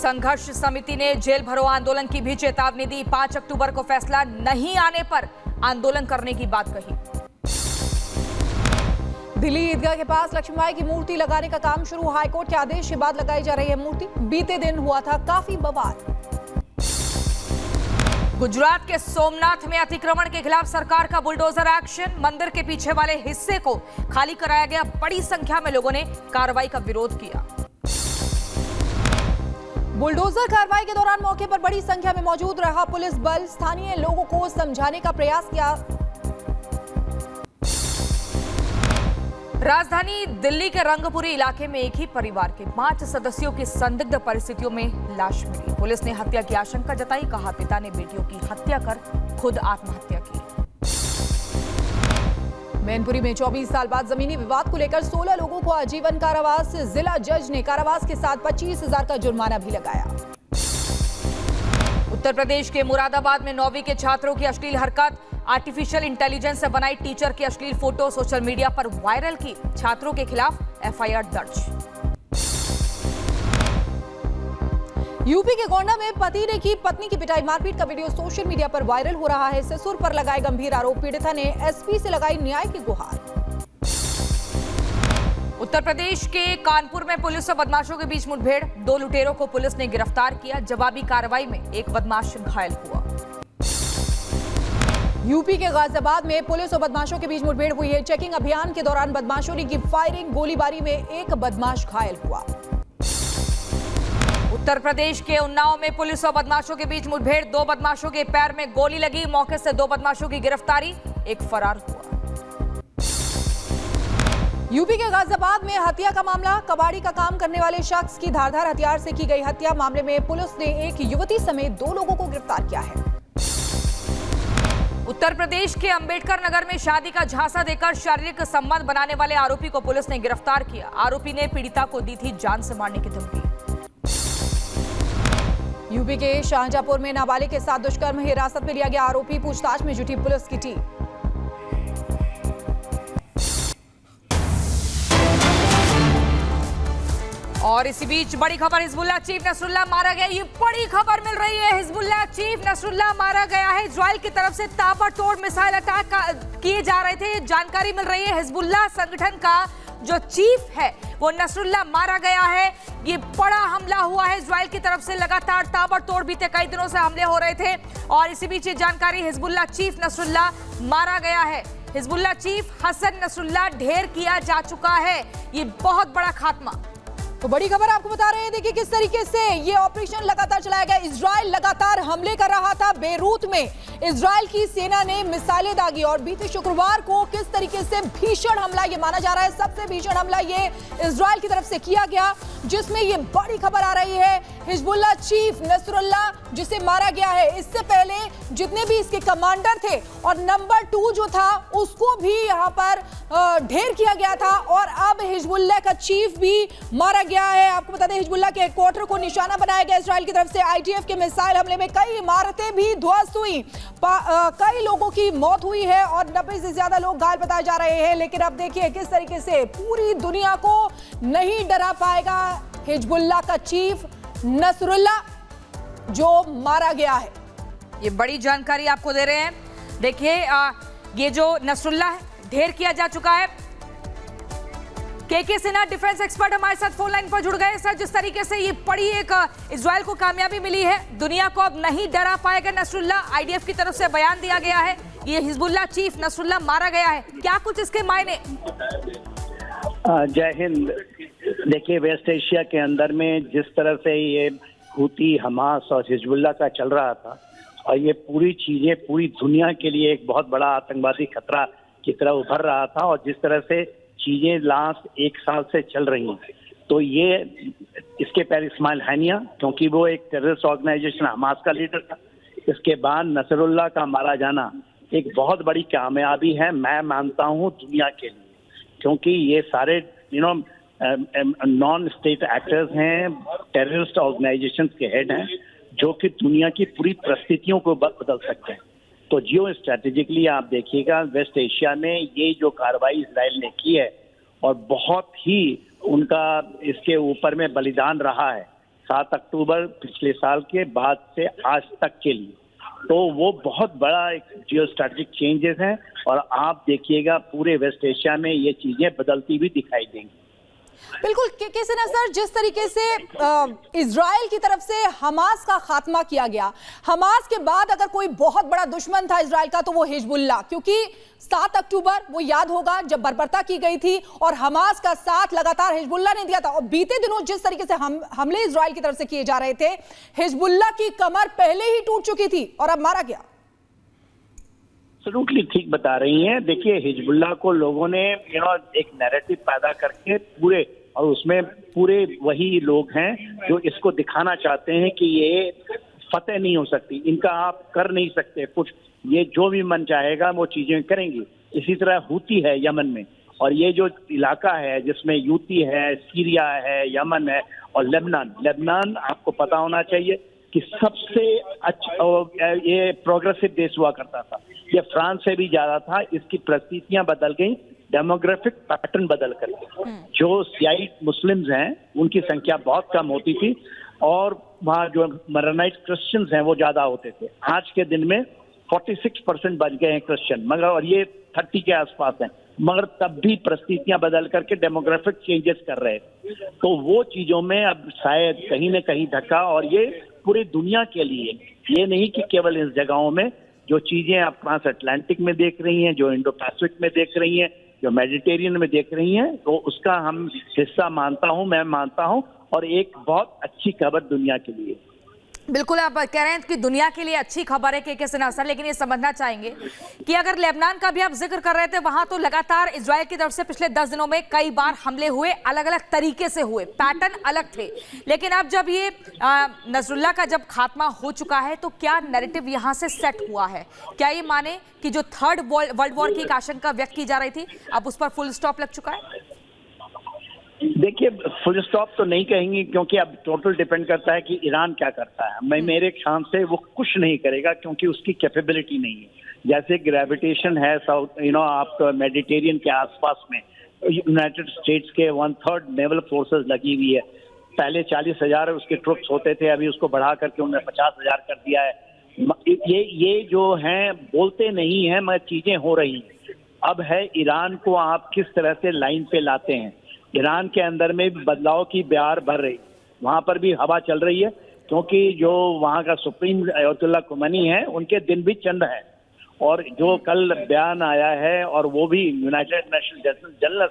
संघर्ष समिति ने जेल भरो आंदोलन की भी चेतावनी दी। 5 अक्टूबर को फैसला नहीं आने पर आंदोलन करने की बात कही। दिल्ली ईदगाह के पास लक्ष्मीबाई की मूर्ति लगाने का काम शुरू। हाईकोर्ट के आदेश के बाद लगाई जा रही है मूर्ति। बीते दिन हुआ था काफी बवाल। गुजरात के सोमनाथ में अतिक्रमण के खिलाफ सरकार का बुलडोजर एक्शन। मंदिर के पीछे वाले हिस्से को खाली कराया गया। बड़ी संख्या में लोगों ने कार्रवाई का विरोध किया। बुलडोजर कार्रवाई के दौरान मौके पर बड़ी संख्या में मौजूद रहा पुलिस बल। स्थानीय लोगों को समझाने का प्रयास किया। राजधानी दिल्ली के रंगपुरी इलाके में एक ही परिवार के 5 सदस्यों की संदिग्ध परिस्थितियों में लाश मिली। पुलिस ने हत्या की आशंका जताई। कहा पिता ने बेटियों की हत्या कर खुद आत्महत्या की। मैनपुरी में 24 साल बाद जमीनी विवाद को लेकर 16 लोगों को आजीवन कारावास। जिला जज ने कारावास के साथ 25,000 का जुर्माना भी लगाया। उत्तर प्रदेश के मुरादाबाद में 9वीं के छात्रों की अश्लील हरकत। आर्टिफिशियल इंटेलिजेंस से बनाई टीचर की अश्लील फोटो सोशल मीडिया पर वायरल की। छात्रों के खिलाफ एफआईआर दर्ज। यूपी के गोंडा में पति ने की पत्नी की पिटाई। मारपीट का वीडियो सोशल मीडिया पर वायरल हो रहा है। ससुर पर लगाए गंभीर आरोप। पीड़िता ने एसपी से लगाई न्याय की गुहार। उत्तर प्रदेश के कानपुर में पुलिस और बदमाशों के बीच मुठभेड़। 2 लुटेरों को पुलिस ने गिरफ्तार किया। जवाबी कार्रवाई में एक बदमाश घायल हुआ। यूपी के गाजियाबाद में पुलिस और बदमाशों के बीच मुठभेड़ हुई है। चेकिंग अभियान के दौरान बदमाशों ने की फायरिंग। गोलीबारी में एक बदमाश घायल हुआ। उत्तर प्रदेश के उन्नाव में पुलिस और बदमाशों के बीच मुठभेड़। 2 बदमाशों के पैर में गोली लगी। मौके से 2 बदमाशों की गिरफ्तारी। एक फरार हुआ। यूपी के गाजियाबाद में हत्या का मामला। कबाड़ी का काम करने वाले शख्स की धारदार हथियार से की गई हत्या। मामले में पुलिस ने एक युवती समेत 2 लोगों को गिरफ्तार किया है। उत्तर प्रदेश के अंबेडकर नगर में शादी का झांसा देकर शारीरिक संबंध बनाने वाले आरोपी को पुलिस ने गिरफ्तार किया। आरोपी ने पीड़िता को दी थी जान से मारने की धमकी। यूपी के शाहजहांपुर में नाबालिग के साथ दुष्कर्म। हिरासत में लिया गया आरोपी। पूछताछ में जुटी पुलिस की टीम। और इसी बीच बड़ी खबर, हिजबुल्लाह चीफ नसरुल्लाह मारा गया। ये बड़ी खबर मिल रही है। हिजबुल्लाह चीफ नसरुल्लाह मारा गया है। इजराइल की तरफ से ताबड़तोड़ मिसाइल अटैक किए जा रहे थे। जानकारी मिल रही है हिजबुल्लाह संगठन का जो चीफ है वो नसरुल्लाह मारा गया है। ये बड़ा हमला हुआ है इजराइल की तरफ से। लगातार ताबड़तोड़ बीते कई दिनों से हमले हो रहे थे और इसी बीच ये जानकारी, हिजबुल्लाह चीफ नसरुल्लाह मारा गया है। हिजबुल्लाह चीफ हसन नसरुल्लाह ढेर किया जा चुका है। ये बहुत बड़ा खात्मा। तो बड़ी खबर आपको बता रहे हैं। देखिए किस तरीके से ये ऑपरेशन लगातार चलाया गया। इजराइल लगातार हमले कर रहा था। बेरूत में इजराइल की सेना ने मिसाइलें दागी और बीते शुक्रवार को किस तरीके से भीषण हमला ये माना जा रहा है, सबसे भीषण हमला ये इजराइल की तरफ से किया गया, जिसमें ये बड़ी खबर आ रही है। हिजबुल्लाह चीफ नसरुल्लाह जिसे मारा गया है, इससे पहले जितने भी इसके कमांडर थे और नंबर 2 जो था उसको भी यहाँ पर ढेर किया गया था और अब हिजबुल्लाह का चीफ भी मारा गया है। आपको बता दें हिजबुल्लाह के हेडक्वार्टर को निशाना बनाया गया इजराइल की तरफ से। आईडीएफ के मिसाइल हमले में कई इमारतें भी ध्वस्त हुई। कई लोगों की मौत हुई है और 90 से ज्यादा लोग घायल बताए जा रहे हैं। लेकिन अब देखिए किस तरीके से पूरी दुनिया को नहीं डरा पाएगा हिजबुल्लाह का चीफ नसरुल्लाह जो मारा गया है। ये बड़ी जानकारी आपको दे रहे हैं। देखिए ये जो नसरुल्लाह है ढेर किया जा चुका है। के सिन्हा डिफेंस एक्सपर्ट हमारे साथ फोन लाइन पर जुड़ गए। सर, जिस तरीके से ये बड़ी एक इजराइल को कामयाबी मिली है, दुनिया को अब नहीं डरा पाएगा नसरुल्लाह। आईडीएफ की तरफ से बयान दिया गया है, ये हिजबुल्लाह चीफ नसरुल्लाह मारा गया है। क्या कुछ इसके मायने? जय हिंद। देखिए वेस्ट एशिया के अंदर में जिस तरह से ये हूती, हमास और हिजबुल्लाह का चल रहा था और ये पूरी चीजें पूरी दुनिया के लिए एक बहुत बड़ा आतंकवादी खतरा की तरह उभर रहा था और जिस तरह से चीजें लास्ट 1 साल से चल रही हैं, तो ये इसके पहले इस्माइल हानिया, क्योंकि वो एक टेररिस्ट ऑर्गेनाइजेशन हमास का लीडर था, इसके बाद नसरुल्लाह का मारा जाना एक बहुत बड़ी कामयाबी है, मैं मानता हूँ दुनिया के लिए, क्योंकि ये सारे नॉन स्टेट एक्टर्स हैं, टेररिस्ट ऑर्गेनाइजेशन के हेड हैं, जो कि दुनिया की पूरी परिस्थितियों को बदल सकते हैं। तो जियो स्ट्रेटेजिकली आप देखिएगा वेस्ट एशिया में ये जो कार्रवाई इजराइल ने की है और बहुत ही उनका इसके ऊपर में बलिदान रहा है, 7 अक्टूबर पिछले साल के बाद से आज तक के लिए। तो वो बहुत बड़ा एक जियो स्ट्रेटेजिक चेंजेस हैं और आप देखिएगा पूरे वेस्ट एशिया में ये चीजें बदलती हुई दिखाई देंगी। बिल्कुल के सिन्हा सर, जिस तरीके से इजराइल की तरफ से हमास का खात्मा किया गया, हमास के बाद अगर कोई बहुत बड़ा दुश्मन था इजराइल का तो वो हिजबुल्लाह, क्योंकि 7 अक्टूबर वो याद होगा जब बर्बरता की गई थी और हमास का साथ लगातार हिजबुल्लाह ने दिया था। और बीते दिनों जिस तरीके से हमले इजराइल की तरफ से किए जा रहे थे, हिजबुल्लाह की कमर पहले ही टूट चुकी थी और अब मारा गया। एब्सोल्युटली ठीक बता रही हैं। देखिए, हिजबुल्लाह को लोगों ने एक नैरेटिव पैदा करके पूरे, और उसमें पूरे वही लोग हैं जो इसको दिखाना चाहते हैं कि ये फतेह नहीं हो सकती, इनका आप कर नहीं सकते कुछ, ये जो भी मन चाहेगा वो चीजें करेंगी। इसी तरह हूती है यमन में, और ये जो इलाका है जिसमें यूती है, सीरिया है, यमन है और लेबनान आपको पता होना चाहिए कि सबसे अच्छा ये प्रोग्रेसिव देश हुआ करता था, ये फ्रांस से भी ज्यादा था। इसकी परिस्थितियां बदल गई, डेमोग्राफिक पैटर्न बदल करके। जो सियाई मुस्लिम्स हैं उनकी संख्या बहुत कम होती थी और वहाँ जो मरनाइट क्रिश्चियंस हैं वो ज्यादा होते थे। आज के दिन में 46% बच गए हैं क्रिश्चियन, मगर और ये 30 के आसपास हैं, मगर तब भी परिस्थितियां बदल करके डेमोग्राफिक चेंजेस कर रहे थे। तो वो चीजों में अब शायद कहीं न कहीं धक्का, और ये पूरी दुनिया के लिए, ये नहीं कि केवल इस जगहों में, जो चीजें आप ट्रांस अटलांटिक में देख रही हैं, जो इंडो पैसिफिक में देख रही हैं, जो मेडिटेरियन में देख रही हैं, तो उसका हम हिस्सा मैं मानता हूं, और एक बहुत अच्छी खबर दुनिया के लिए। बिल्कुल, आप कह रहे हैं कि दुनिया के लिए अच्छी खबर है के सिन्हा सर, लेकिन ये समझना चाहेंगे कि अगर लेबनान का भी आप जिक्र कर रहे थे, वहां तो लगातार इजराइल की तरफ से पिछले 10 दिनों में कई बार हमले हुए, अलग अलग तरीके से हुए, पैटर्न अलग थे। लेकिन अब जब ये नसरुल्लाह का जब खात्मा हो चुका है, तो क्या नैरेटिव यहां से सेट हुआ है? क्या ये माने कि जो थर्ड वर्ल्ड वॉर की एक आशंका व्यक्त की जा रही थी, अब उस पर फुल स्टॉप लग चुका है? देखिए, फुल स्टॉप तो नहीं कहेंगे, क्योंकि अब टोटल डिपेंड करता है कि ईरान क्या करता है। मेरे ख्याल से वो कुछ नहीं करेगा, क्योंकि उसकी कैपेबिलिटी नहीं है। जैसे ग्रेविटेशन है साउथ आप मेडिटेरियन के आसपास में, यूनाइटेड स्टेट्स के 1/3 नेवल फोर्सेस लगी हुई है। पहले 40,000 उसके ट्रुप्स होते थे, अभी उसको बढ़ा करके उन्होंने 50,000 कर दिया है। ये जो हैं बोलते नहीं है, मगर चीजें हो रही हैं। अब है ईरान को आप किस तरह से लाइन पे लाते हैं। ईरान के अंदर में बदलाव की बयार भर रही, वहां पर भी हवा चल रही है, क्योंकि जो वहां का सुप्रीम अयतुल्ला खुमैनी है, उनके दिन भी चंद है। और जो कल बयान आया है, और वो भी यूनाइटेड नेशन जनरल